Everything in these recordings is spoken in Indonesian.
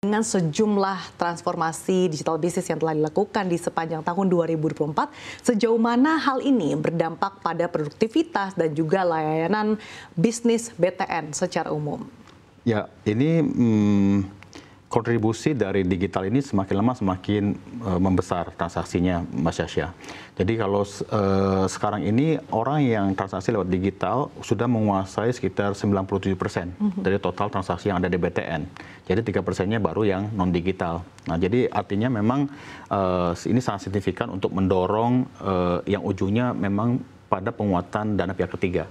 Dengan sejumlah transformasi digital bisnis yang telah dilakukan di sepanjang tahun 2024, sejauh mana hal ini berdampak pada produktivitas dan juga layanan bisnis BTN secara umum? Ya, ini kontribusi dari digital ini semakin lama semakin membesar transaksinya, Mbak Syasha. Jadi kalau sekarang ini orang yang transaksi lewat digital sudah menguasai sekitar 97% dari total transaksi yang ada di BTN. Jadi 3%-nya baru yang non-digital. Nah, jadi artinya memang ini sangat signifikan untuk mendorong yang ujungnya memang pada penguatan dana pihak ketiga.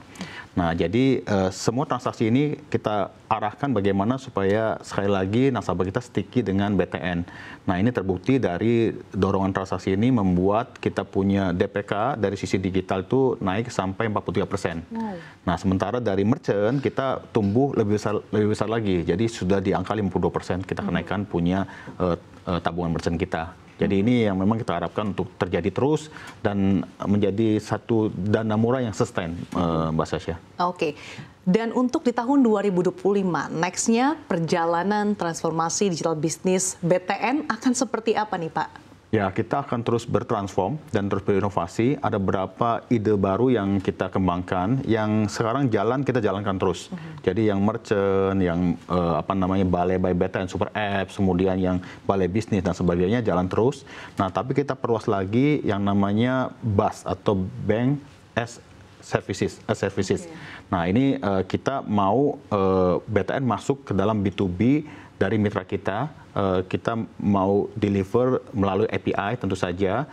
Nah, jadi semua transaksi ini kita arahkan bagaimana supaya sekali lagi nasabah kita sticky dengan BTN. Nah, ini terbukti dari dorongan transaksi ini membuat kita punya DPK dari sisi digital itu naik sampai 43%. Nah, sementara dari merchant kita tumbuh lebih besar lagi. Jadi sudah di angka 52% kita kenaikan punya tabungan merchant kita. Jadi ini yang memang kita harapkan untuk terjadi terus dan menjadi satu dana murah yang sustain, Mbak Syasha. Oke. Dan untuk di tahun 2025, next-nya perjalanan transformasi digital bisnis BTN akan seperti apa nih, Pak? Ya, kita akan terus bertransform dan terus berinovasi. Ada beberapa ide baru yang kita kembangkan, yang sekarang kita jalankan terus. Jadi yang merchant, yang Balai by BTN Super Apps, kemudian yang balai bisnis dan sebagainya jalan terus. Nah, tapi kita perluas lagi yang namanya BaaS atau Bank as Services. Nah, ini kita mau BTN masuk ke dalam B2B dari mitra kita. Kita mau deliver melalui API tentu saja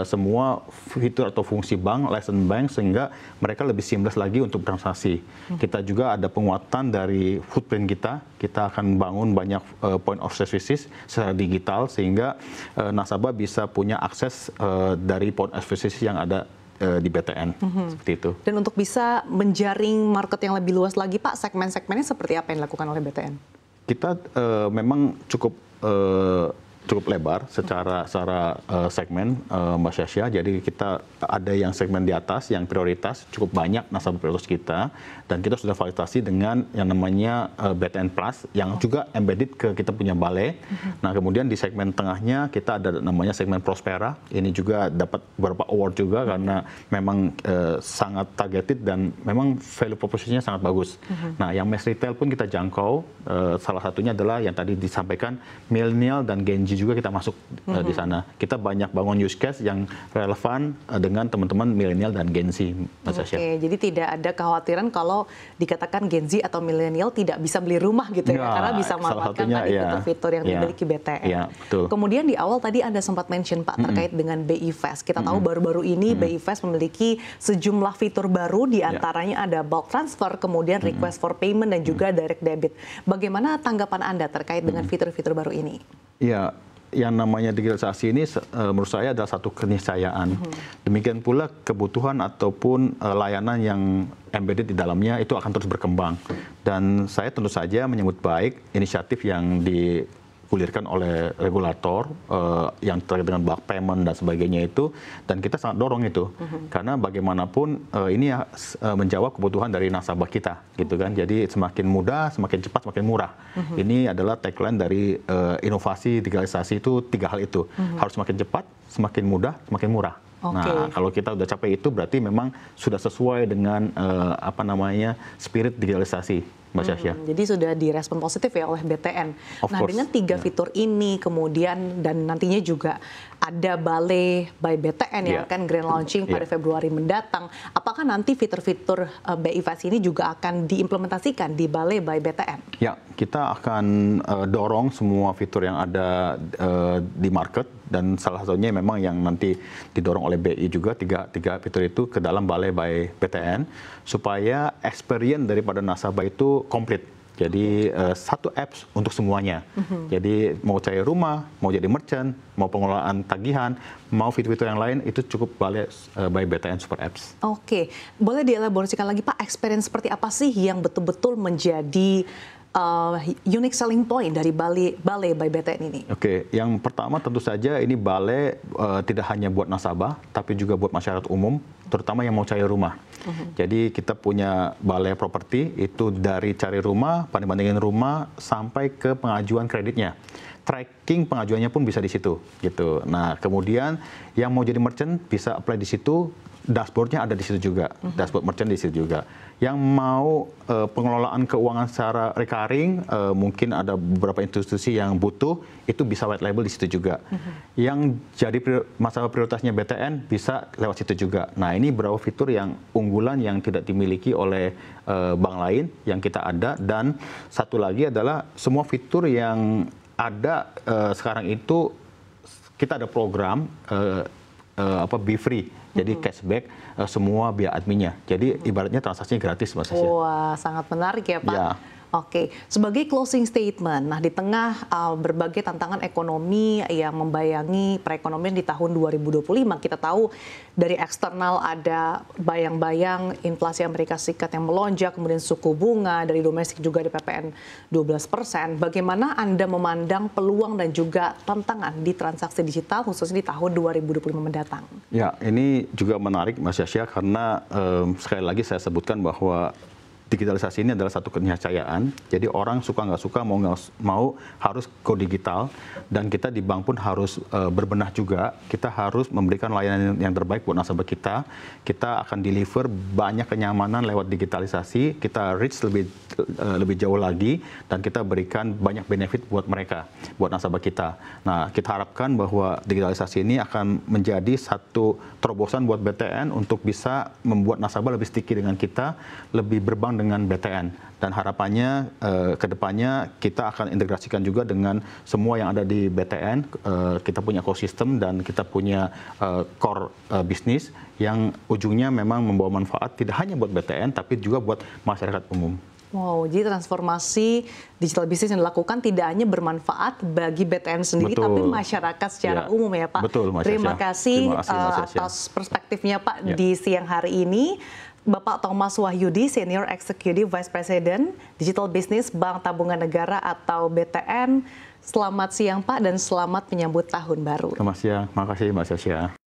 semua fitur atau fungsi bank, license bank, sehingga mereka lebih seamless lagi untuk transaksi. Kita juga ada penguatan dari footprint kita. Kita akan bangun banyak point of services secara digital sehingga nasabah bisa punya akses dari point of services yang ada di BTN, seperti itu. Dan untuk bisa menjaring market yang lebih luas lagi, Pak, segmen-segmennya seperti apa yang dilakukan oleh BTN? Kita memang cukup lebar secara segmen, Mbak Syasha. Jadi kita ada yang segmen di atas, yang prioritas, cukup banyak nasabah prioritas kita. Dan kita sudah validasi dengan yang namanya BTN Plus, yang juga embedded ke kita punya balai. Nah, kemudian di segmen tengahnya kita ada namanya segmen Prospera. Ini juga dapat beberapa award juga karena memang sangat targeted dan memang value propositionnya sangat bagus. Nah, yang mass retail pun kita jangkau. Salah satunya adalah yang tadi disampaikan, milenial dan Gen Z juga kita masuk di sana. Kita banyak bangun use case yang relevan dengan teman-teman milenial dan Gen Z, Mas Syasha. Oke, jadi tidak ada kekhawatiran kalau dikatakan Gen Z atau milenial tidak bisa beli rumah gitu ya, karena bisa memanfaatkan tadi fitur-fitur yang dimiliki BTN. Ya, betul. Kemudian di awal tadi Anda sempat mention, Pak, terkait dengan BI Fast. Kita tahu baru-baru ini BI Fast memiliki sejumlah fitur baru, di antaranya ada bulk transfer, kemudian request for payment, dan juga direct debit. Bagaimana tanggapan Anda terkait dengan fitur-fitur baru ini? Ya, yang namanya digitalisasi ini menurut saya adalah satu keniscayaan. Demikian pula kebutuhan ataupun layanan yang embedded di dalamnya itu akan terus berkembang. Dan saya tentu saja menyambut baik inisiatif yang digulirkan oleh regulator yang terkait dengan bulk payment dan sebagainya itu, dan kita sangat dorong itu karena bagaimanapun ini menjawab kebutuhan dari nasabah kita gitu kan. Jadi semakin mudah, semakin cepat, semakin murah. Ini adalah tagline dari inovasi digitalisasi itu, 3 hal itu. Harus semakin cepat, semakin mudah, semakin murah. Nah, kalau kita udah capai itu berarti memang sudah sesuai dengan spirit digitalisasi, Mbak Syasha. Jadi sudah direspon positif ya oleh BTN. Nah, dengan 3 fitur ini kemudian dan nantinya juga ada Balai by BTN yang akan grand launching pada Februari mendatang. Apakah nanti fitur-fitur BI Fast ini juga akan diimplementasikan di Balai by BTN? Ya, kita akan dorong semua fitur yang ada di market, dan salah satunya memang yang nanti didorong oleh BI juga, tiga fitur itu ke dalam Balai by BTN supaya experience daripada nasabah itu komplit. Jadi satu apps untuk semuanya. Jadi mau cari rumah, mau jadi merchant, mau pengelolaan tagihan, mau fitur-fitur yang lain, itu cukup Balai by BTN Super Apps. Oke, boleh dielaborasikan lagi, Pak, experience seperti apa sih yang betul-betul menjadi unique selling point dari Balai by BTN ini? Oke, yang pertama tentu saja ini Balai tidak hanya buat nasabah, tapi juga buat masyarakat umum, terutama yang mau cari rumah. Jadi kita punya Balai properti itu dari cari rumah, banding-bandingin rumah, sampai ke pengajuan kreditnya. Tracking pengajuannya pun bisa di situ, gitu. Nah, kemudian yang mau jadi merchant bisa apply di situ, dashboardnya ada di situ juga, dashboard merchant di situ juga. Yang mau pengelolaan keuangan secara recurring, mungkin ada beberapa institusi yang butuh, itu bisa white label di situ juga. Yang jadi masalah prioritasnya BTN bisa lewat situ juga. Nah, ini beberapa fitur yang unggulan yang tidak dimiliki oleh bank lain yang kita ada. Dan satu lagi adalah semua fitur yang ada sekarang itu kita ada program Be Free, jadi cashback semua biaya adminnya. Jadi ibaratnya transaksinya gratis, Mas Asia. Wah, sangat menarik ya, Pak. Ya. Oke, sebagai closing statement, nah di tengah berbagai tantangan ekonomi yang membayangi perekonomian di tahun 2025, kita tahu dari eksternal ada bayang-bayang inflasi Amerika Serikat yang melonjak, kemudian suku bunga dari domestik juga di PPN 12%. Bagaimana Anda memandang peluang dan juga tantangan di transaksi digital khususnya di tahun 2025 mendatang? Ya, ini juga menarik, Mas Yasya, karena sekali lagi saya sebutkan bahwa digitalisasi ini adalah satu keniscayaan. Jadi orang suka nggak suka, mau harus go digital. Dan kita di bank pun harus berbenah juga. Kita harus memberikan layanan yang terbaik buat nasabah kita. Kita akan deliver banyak kenyamanan lewat digitalisasi. Kita reach lebih jauh lagi dan kita berikan banyak benefit buat mereka, buat nasabah kita. Nah, kita harapkan bahwa digitalisasi ini akan menjadi satu terobosan buat BTN untuk bisa membuat nasabah lebih sticky dengan kita, lebih berbank dengan BTN, dan harapannya ke depannya kita akan integrasikan juga dengan semua yang ada di BTN. Kita punya ekosistem dan kita punya core bisnis yang ujungnya memang membawa manfaat tidak hanya buat BTN tapi juga buat masyarakat umum. Wow, jadi transformasi digital bisnis yang dilakukan tidak hanya bermanfaat bagi BTN sendiri, tapi masyarakat secara umum ya, Pak. Betul, Mas Terima Yasya. kasih atas perspektifnya, Pak, di siang hari ini. Bapak Thomas Wahyudi, Senior Executive Vice President Digital Business Bank Tabungan Negara atau BTN. Selamat siang, Pak, dan selamat menyambut tahun baru. Selamat siang, makasih Mas Yasya.